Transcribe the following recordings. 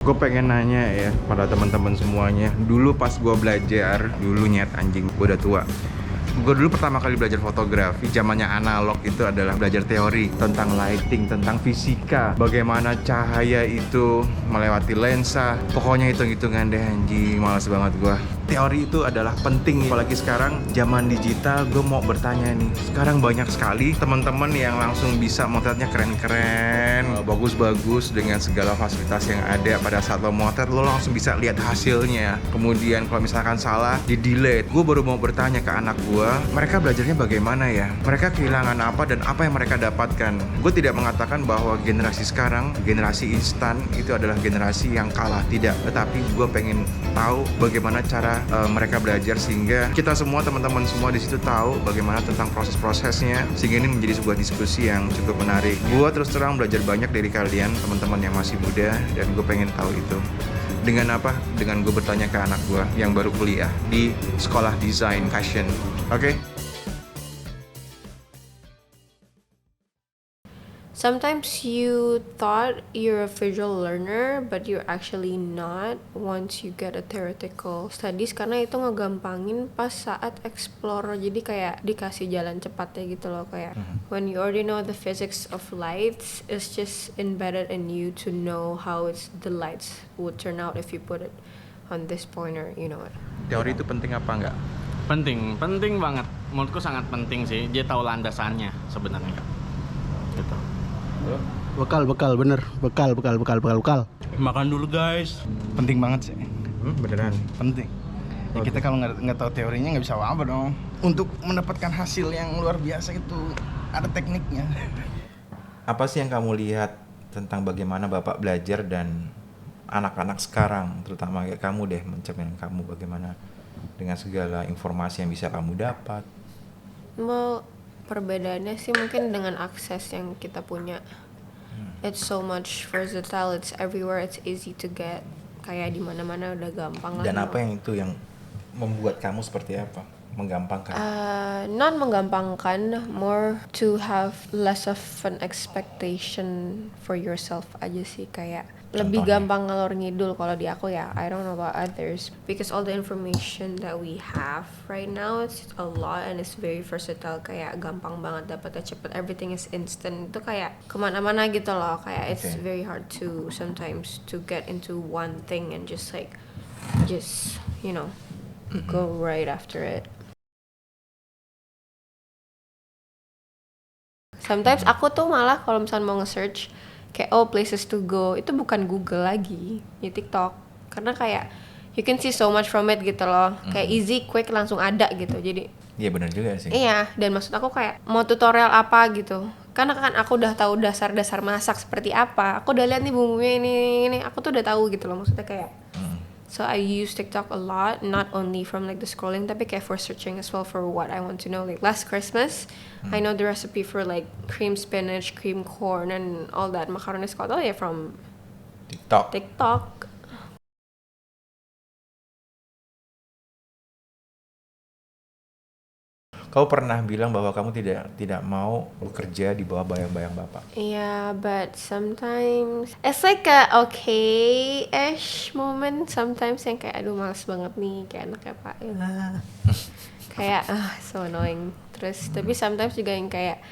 Gue pengen nanya ya pada teman-teman semuanya. Dulu pas gue belajar, dulu nyet anjing, gue udah tua. Gue dulu pertama kali belajar fotografi, zamannya analog itu adalah belajar teori tentang lighting, tentang fisika, bagaimana cahaya itu melewati lensa. Pokoknya hitung-hitungan deh anjing, malas banget gue. Teori itu adalah penting, apalagi sekarang zaman digital. Gue mau bertanya nih, sekarang banyak sekali teman-teman yang langsung bisa motretnya keren-keren, bagus-bagus dengan segala fasilitas yang ada. Pada saat lo motret, lo langsung bisa lihat hasilnya. Kemudian kalau misalkan salah, di delete. Gue baru mau bertanya ke anak gue, mereka belajarnya bagaimana ya? Mereka kehilangan apa dan apa yang mereka dapatkan? Gue tidak mengatakan bahwa generasi sekarang, generasi instan itu adalah generasi yang kalah, tidak. Tetapi gue pengen tahu bagaimana cara mereka belajar, sehingga kita semua, teman-teman semua di situ tahu bagaimana tentang proses-prosesnya, sehingga ini menjadi sebuah diskusi yang cukup menarik. Gue terus terang belajar banyak dari kalian, teman-teman yang masih muda, dan gue pengen tahu itu. Dengan apa? Dengan gue bertanya ke anak gue yang baru kuliah di sekolah desain fashion. Oke? Sometimes you thought you're a visual learner, but you're actually not once you get a theoretical studies, karena itu ngegampangin pas saat explore. Jadi kayak dikasih jalan cepatnya gitu loh, kayak when you already know the physics of lights, it's just embedded in you to know how the lights would turn out if you put it on this pointer, you know it. Teori itu penting apa enggak? Penting banget. Menurutku sangat penting sih. Dia tahu landasannya sebenarnya. Gitu. Bekal bener. Bekal. Makan dulu guys, penting banget sih, Beneran? penting. Ya, kita kalau nggak tahu teorinya nggak bisa apa-apa dong. Untuk mendapatkan hasil yang luar biasa itu ada tekniknya. Apa sih yang kamu lihat tentang bagaimana Bapak belajar dan anak-anak sekarang, terutama kayak kamu deh, mencermin kamu bagaimana dengan segala informasi yang bisa kamu dapat? Well, perbedaannya sih mungkin dengan akses yang kita punya. It's so much versatile, it's everywhere, it's easy to get. Kayak di mana-mana udah gampang lah. Dan apa yang itu yang membuat kamu seperti apa? Menggampangkan? Not menggampangkan, more to have less of an expectation for yourself aja sih, kayak lebih Contohnya? gampang ngalor ngidul kalau di aku ya. I don't know about others because all the information that we have right now, it's a lot and it's very versatile. Kayak gampang banget dapetnya, cepet, everything is instant. Itu kayak kemana-mana gitu loh. Kayak it's Okay. very hard to sometimes to get into one thing and just you know go right after it. Sometimes aku tuh malah kalau misalnya mau nge-search kayak places to go, itu bukan Google lagi, ya TikTok. Karena kayak you can see so much from it gitu loh. Kayak easy, quick, langsung ada gitu. Jadi Iya benar juga sih. iya, dan maksud aku kayak mau tutorial apa gitu. Karena kan aku udah tahu dasar-dasar masak seperti apa. Aku udah lihat nih bumbunya ini. Aku tuh udah tahu gitu loh, maksudnya kayak. So I use TikTok a lot, not only from like the scrolling, tapi kayak for searching as well for what I want to know. Like last Christmas, I know the recipe for like cream spinach, cream corn, and all that macaroni scotto ya from TikTok. TikTok. Kau pernah bilang bahwa kamu tidak mau bekerja di bawah bayang-bayang Bapak. Yeah, but sometimes it's like a okay-ish moment. Sometimes yang kayak aduh males banget nih, kayak anaknya Pak. Kayak so annoying. Terus tapi sometimes juga yang kayak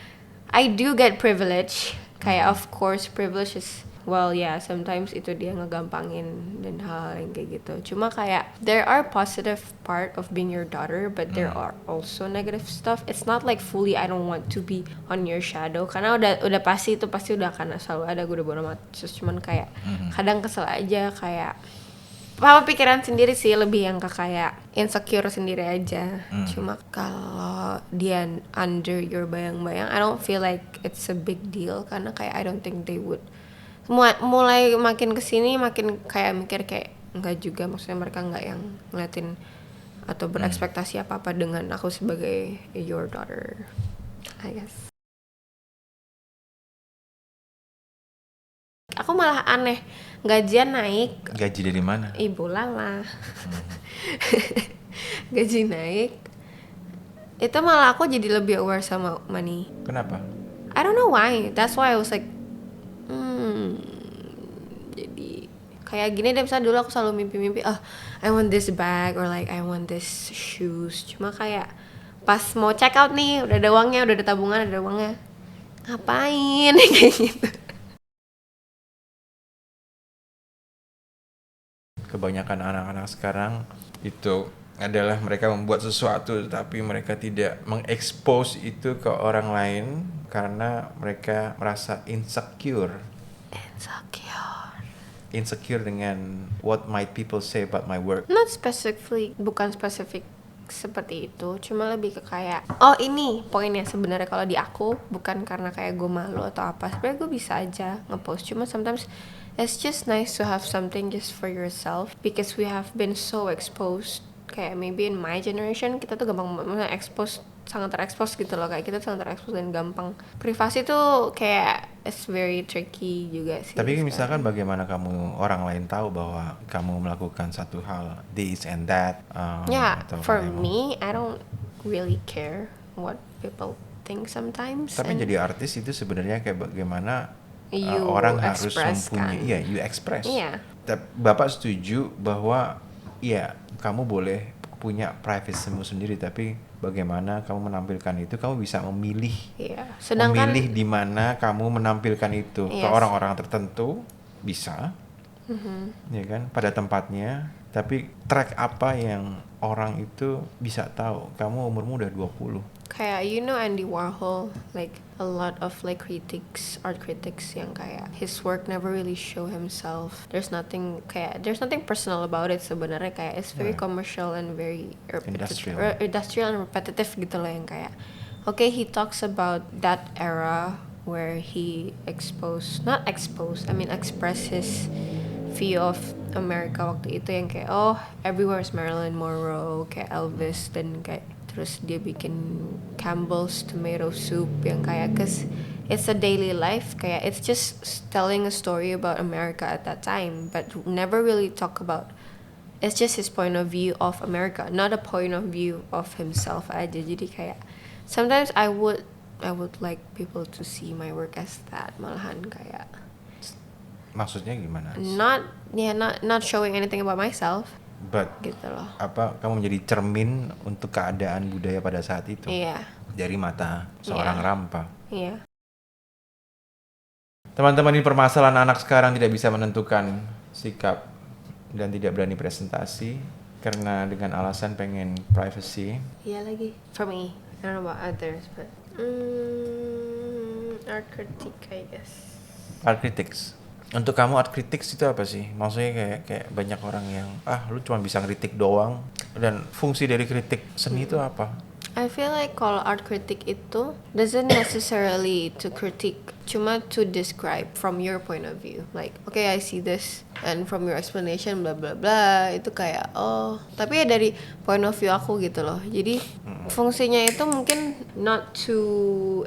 I do get privilege. Kayak of course privilege is well yeah, sometimes itu dia ngegampangin dan hal yang kayak gitu. Cuma kayak there are positive part of being your daughter, but there are also negative stuff. It's not like fully I don't want to be on your shadow, karena udah pasti itu pasti udah akan selalu ada, gue udah bodo amat. Terus cuman kayak kadang kesel aja, kayak apa pikiran sendiri sih, lebih yang ke kayak insecure sendiri aja. Cuma kalau dia under your bayang-bayang, I don't feel like it's a big deal, karena kayak I don't think they would. Mulai makin kesini makin kayak mikir kayak enggak juga, maksudnya mereka enggak yang ngeliatin atau berekspektasi apa-apa dengan aku sebagai your daughter, I guess. Aku malah aneh, gajian naik. Gaji dari mana? Ibu Lala. Gaji naik, itu malah aku jadi lebih aware sama money. Kenapa? I don't know why. That's why I was like, jadi Kayak gini deh, misalnya dulu aku selalu mimpi-mimpi, I want this bag or like I want this shoes. Cuma kayak pas mau check out nih, udah ada uangnya, udah ada tabungan, ada uangnya, ngapain kayak gitu. Kebanyakan anak-anak sekarang itu adalah mereka membuat sesuatu tapi mereka tidak mengekspos itu ke orang lain karena mereka merasa insecure dengan what might people say about my work. Not specifically, bukan spesifik seperti itu, cuma lebih ke kayak ini poinnya sebenarnya. Kalau di aku bukan karena kayak gue malu atau apa, sebenarnya gue bisa aja ngepost, cuma sometimes it's just nice to have something just for yourself because we have been so exposed. Kayak maybe in my generation kita tuh gampang expose, sangat terekspos gitu loh, kayak kita sangat terekspos dan gampang. Privasi tuh kayak it's very tricky juga sih. Tapi misalkan bagaimana kamu orang lain tahu bahwa kamu melakukan satu hal this and that? For me, I don't really care what people think sometimes. Tapi jadi artis itu sebenarnya kayak bagaimana you orang harus express, mempunyai, kan? you express. Iya. Bapak setuju bahwa kamu boleh punya privacymu sendiri, tapi bagaimana kamu menampilkan itu, kamu bisa memilih. Iya. Sedangkan Memilih di mana kamu menampilkan itu ke Yes. orang-orang tertentu bisa, ya kan, pada tempatnya. Tapi track apa yang orang itu bisa tahu kamu umurmu udah 20. kayak Andy Warhol, like a lot of like art critics yang kayak his work never really show himself. There's nothing personal about it sebenarnya, kayak it's very commercial and very industrial and repetitive gitu loh, yang kayak he talks about that era where he express his view of America waktu itu, yang kayak everywhere's Marilyn Monroe, kayak Elvis, dan kayak terus dia bikin Campbell's tomato soup yang kayak, cause it's a daily life, kayak it's just telling a story about America at that time, but never really talk about, it's just his point of view of America, not a point of view of himself aja. Jadi kayak sometimes I would like people to see my work as that, malahan kayak Maksudnya gimana? not showing anything about myself. But Gitu loh. kamu menjadi cermin untuk keadaan budaya pada saat itu. Iya. Dari mata seorang Rampa. Iya. Teman-teman, ini permasalahan anak sekarang tidak bisa menentukan sikap dan tidak berani presentasi karena dengan alasan pengen privacy. Iya lagi. For me, I don't know about others, but art critique, I guess. Art critics. Untuk kamu art critics itu apa sih? Maksudnya kayak banyak orang yang lu cuma bisa ngeritik doang, dan fungsi dari kritik seni itu apa? I feel like kalau art critic itu doesn't necessarily to critique, cuma to describe from your point of view. Like, okay, I see this, and from your explanation, bla bla bla, itu kayak tapi ya dari point of view aku gitu loh. Jadi fungsinya itu mungkin not to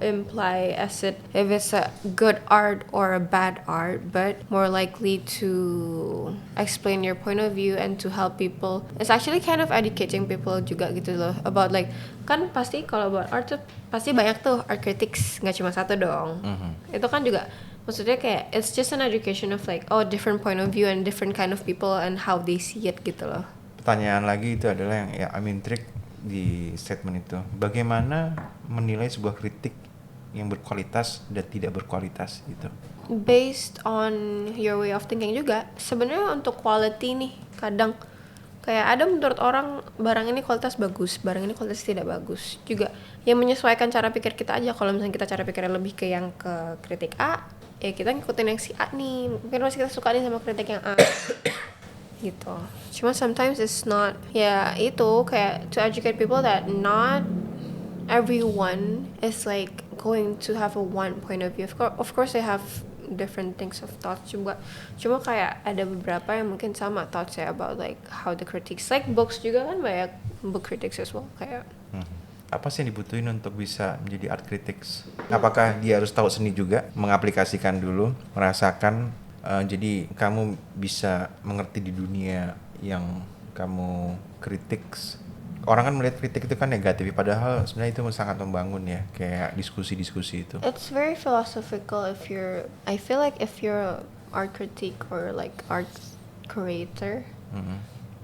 imply as if it's a good art or a bad art, but more likely to explain your point of view and to help people. It's actually kind of educating people juga gitu loh, about like, kan pasti kalau buat art tuh pasti banyak tuh art critics, nggak cuma satu dong. Itu kan juga maksudnya kayak it's just an education of like different point of view and different kind of people and how they see it gitu loh. Pertanyaan lagi itu adalah yang I'm intrigued di statement itu. Bagaimana menilai sebuah kritik yang berkualitas dan tidak berkualitas gitu? Based on your way of thinking juga. Sebenarnya untuk quality nih, kadang kayak ada menurut orang barang ini kualitas bagus, barang ini kualitas tidak bagus. Juga yang menyesuaikan cara pikir kita aja. Kalau misalnya kita cara pikirnya lebih ke yang ke kritik A, ya kita ngikutin yang si A nih. Mungkin masih kita suka nih sama kritik yang A. Gitu. Cuma sometimes it's not, ya itu kayak to educate people that not everyone is like going to have a one point of view. Of course they have different things of thoughts juga. Cuma kayak ada beberapa yang mungkin sama thoughts ya about like how the critics, like books juga kan banyak book critics as well kayak. Apa sih yang dibutuhin untuk bisa menjadi art critics? Apakah dia harus tahu seni juga, mengaplikasikan dulu, merasakan, jadi kamu bisa mengerti di dunia yang kamu kritik. Orang kan melihat kritik itu kan negatif, padahal sebenarnya itu sangat membangun ya, kayak diskusi-diskusi itu. It's very philosophical I feel like if you're art critique or like art creator. Mhm.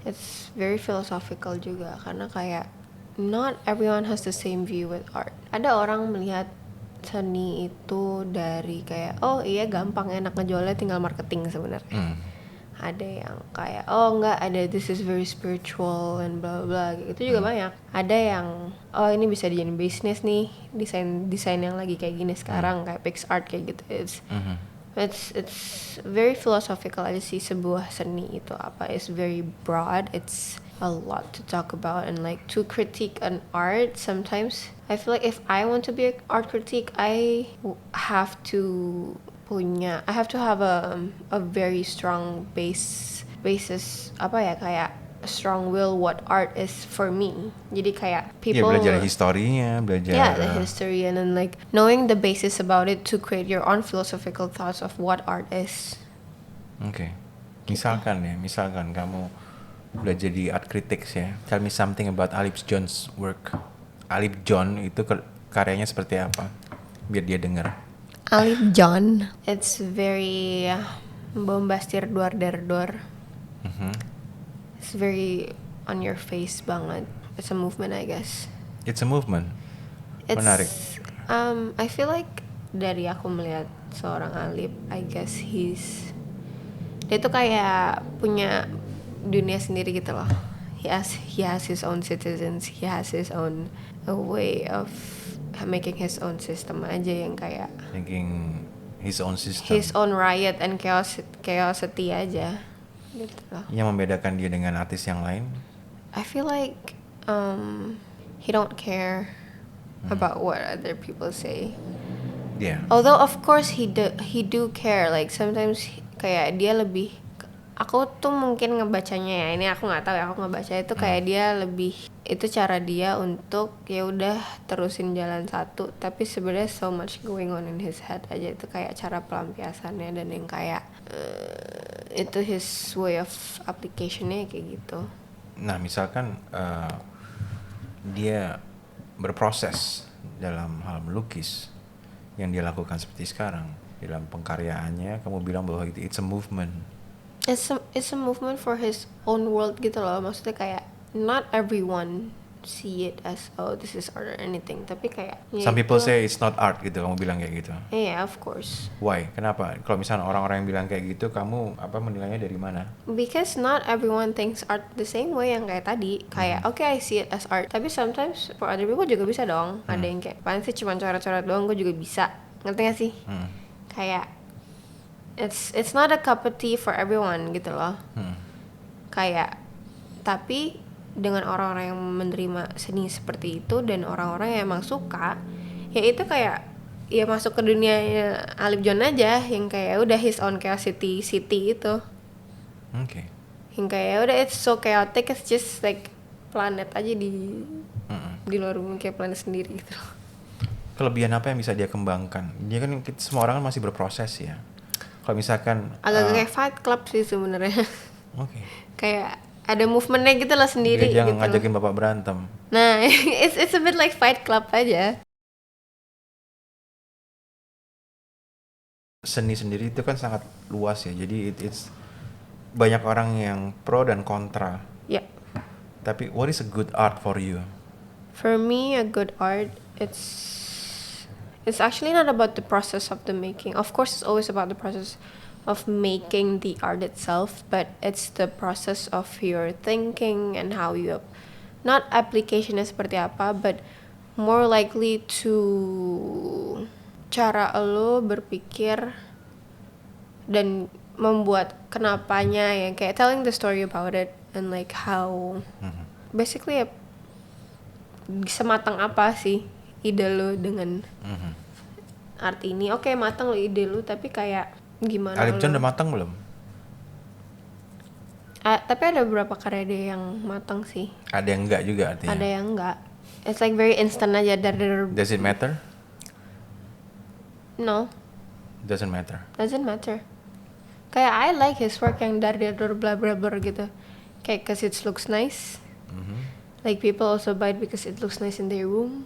It's very philosophical juga karena kayak not everyone has the same view with art. Ada orang melihat seni itu dari kayak oh iya gampang enak ngejualnya tinggal marketing sebenarnya. Hmm. Ada yang kayak oh enggak ada this is very spiritual and bla bla gitu juga banyak. Ada yang oh ini bisa dijadiin bisnis nih, desain yang lagi kayak gini sekarang kayak PixArt kayak gitu. It's very philosophical aja sih sebuah seni itu apa. It's very broad. It's a lot to talk about and like to critique an art sometimes I feel like if I want to be an art critique I have to have a very strong basis apa ya kayak a strong will what art is for me. Jadi kayak Ya people belajar historinya, belajar. yeah, the history and then like knowing the basis about it to create your own philosophical thoughts of what art is. Oke. Misalkan kamu belajar di art critics ya. Tell me something about Alip John's work. Alip John itu karyanya seperti apa? Biar dia dengar. Alip John, it's very bombastir duar der dor. It's very on your face banget. It's a movement, I guess. It's a movement. It's, Menarik. I feel like dari aku melihat seorang Alip, I guess dia tuh kayak punya dunia sendiri gitu loh. He has his own citizens. He has his own a way of making his own system aja yang kayak Thinking his own system. his own riot and chaosity aja gitu loh. Yang membedakan dia dengan artis yang lain. I feel like he don't care about what other people say. Yeah. Although of course he do care like sometimes kayak dia lebih aku tuh mungkin ngebacanya ya ini aku nggak tahu ya aku ngebaca itu kayak dia lebih itu cara dia untuk ya udah terusin jalan satu tapi sebenarnya so much going on in his head aja itu kayak cara pelampiasannya dan yang kayak itu his way of applicationnya kayak gitu. Nah, misalkan dia berproses dalam hal melukis yang dia lakukan seperti sekarang dalam pengkaryaannya, kamu bilang bahwa it's a movement. It's a movement for his own world gitu loh. Maksudnya kayak not everyone see it as oh this is art or anything. Tapi kayak ya Some people itu- say it's not art gitu, kamu bilang kayak gitu. Yeah, of course. Why? Kenapa? Kalau misalnya orang-orang yang bilang kayak gitu, kamu menilainya dari mana? Because not everyone thinks art the same way yang kayak tadi. Kayak okay I see it as art. Tapi sometimes for other people juga bisa dong. Ada yang kayak apaan sih cuma coret-coret doang gue juga bisa. Ngerti gak sih? Kayak it's not a cup of tea for everyone gitu loh. Kayak tapi dengan orang-orang yang menerima seni seperti itu dan orang-orang yang emang suka ya itu kayak ya masuk ke dunia Alip John aja yang kayak udah his own chaos city itu Oke. yang kayak udah it's so chaotic it's just like planet aja di luar bumi kayak planet sendiri gitu loh. Kelebihan apa yang bisa dia kembangkan? Dia kan semua orang kan masih berproses ya. Kalau misalkan Agak kayak Fight Club sih sebenarnya. oke. Kayak ada movementnya gitu lah sendiri Dia jangan gitu. ngajakin bapak berantem. Nah, it's a bit like Fight Club aja. Seni sendiri itu kan sangat luas ya. Jadi it's banyak orang yang pro dan kontra. Ya, Tapi what is a good art for you? for me a good art it's actually not about the process of the making. Of course, it's always about the process of making the art itself, but it's the process of your thinking and how you not applicationnya seperti apa, but more likely to cara lo berpikir dan membuat kenapanya yang kayak telling the story about it and like how basically ya, sematang apa sih ide lo dengan art ini. Oke, matang lo ide lo tapi kayak gimana Alip John lo udah matang belum? tapi ada beberapa karya dia yang matang sih, Ada yang enggak juga artinya. ada yang enggak. It's like very instant aja dari Does it matter? no Doesn't matter. doesn't matter. Kayak I like his work yang dari bla bla bla gitu. Kayak cause it looks nice. Like people also buy it because it looks nice in their room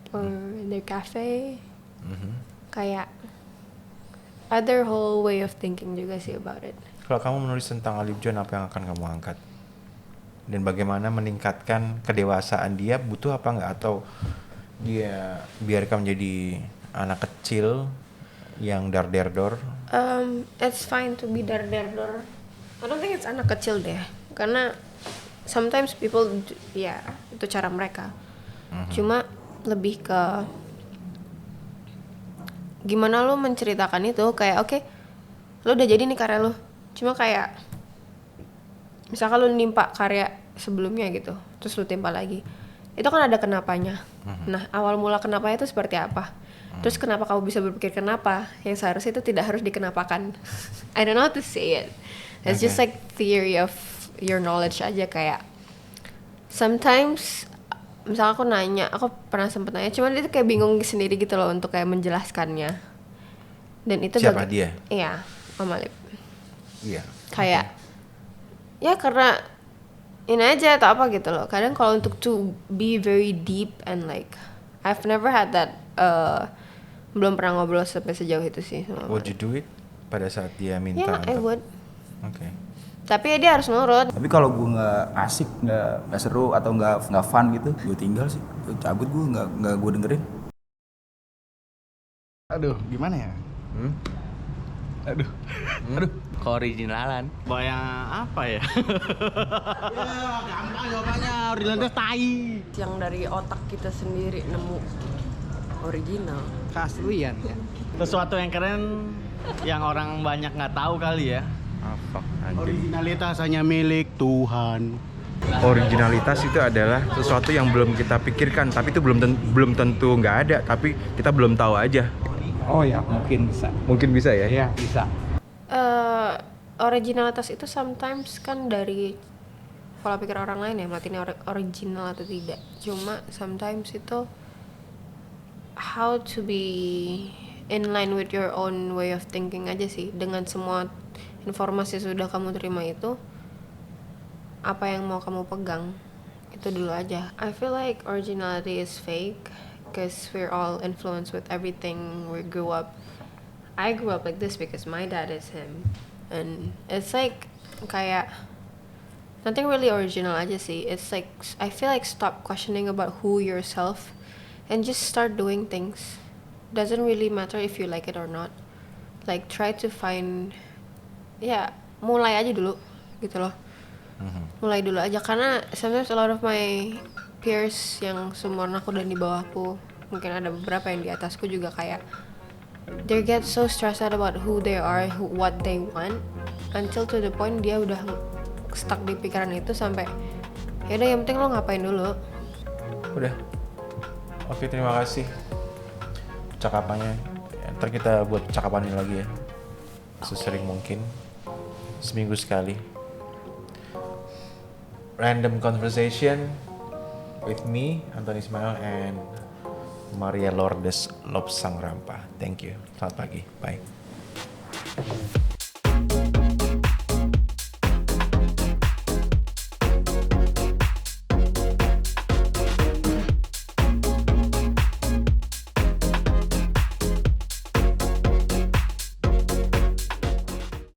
or in their cafe. Kayak other whole way of thinking juga sih about it. Kalau kamu menulis tentang Alip John, apa yang akan kamu angkat? Dan bagaimana meningkatkan kedewasaan dia, butuh apa nggak? Atau dia biarkan menjadi anak kecil yang dar-der-dor? It's fine to be dar-der-dor. I don't think it's anak kecil deh. Karena sometimes people, ya itu cara mereka. Cuma lebih ke gimana lo menceritakan itu. Kayak oke, lo udah jadi nih karya lo. Cuma kayak misalkan lo nimpa karya sebelumnya gitu, terus lo timpa lagi. Itu kan ada kenapanya. Nah, awal mula kenapanya itu seperti apa? Terus kenapa kamu bisa berpikir kenapa? Yang seharusnya itu tidak harus dikenapakan. I don't know how to say it. It's just like theory of your knowledge aja. Kayak sometimes misalnya aku nanya, aku pernah sempet nanya, cuman dia tuh kayak bingung sendiri gitu loh untuk kayak menjelaskannya. Dan itu Siapa dia? Iya, Om Alip. Iya. Kayak ya karena ini aja atau apa gitu loh. Kadang kalau untuk to be very deep and like I've never had that belum pernah ngobrol sampai sejauh itu sih sama Would you do it pada saat dia minta? Yeah, I would. Oke. Tapi ya dia harus nurut. Tapi kalau gue nggak asik, nggak seru atau nggak fun gitu, gue tinggal sih, gue cabut, gue nggak gue dengerin. Aduh, gimana ya? Aduh. Keoriginalan. Yang apa ya? Gampang jawabannya, originalitas tai. Yang dari otak kita sendiri nemu original. Keaslian ya. Sesuatu yang keren yang orang banyak nggak tahu kali ya. Fuck, anjing. Originalitas hanya milik Tuhan. Originalitas itu adalah sesuatu yang belum kita pikirkan, tapi itu belum tentu nggak ada, tapi kita belum tahu aja. Oh ya, mungkin bisa. Mungkin bisa ya? Iya, bisa. Originalitas itu sometimes kan dari pola pikir orang lain ya, berarti ini original atau tidak. Cuma sometimes itu how to be in line with your own way of thinking aja sih. Dengan semua informasi sudah kamu terima itu, apa yang mau kamu pegang itu dulu aja. I feel like originality is fake because we're all influenced with everything we grew up. I grew up like this because my dad is him, and it's like kayak nothing really original aja sih. It's like I feel like stop questioning about who yourself and just start doing things. Doesn't really matter if you like it or not. Like try to find, ya mulai aja dulu gitu loh. Mulai dulu aja, karena sometimes a lot of my peers yang seumuran aku dan di bawahku, mungkin ada beberapa yang di atasku juga kayak they get so stressed out about who they are, what they want, until to the point dia udah stuck di pikiran itu sampai ya udah yang penting lo ngapain dulu. Udah. Oke, terima kasih cakapannya. Ntar kita buat cakapan ini lagi ya. Sesering mungkin. Seminggu sekali. Random conversation with me, Anthony Ismail, and Maria Lourdes Lobsang Rampa. Thank you. Selamat pagi. Bye.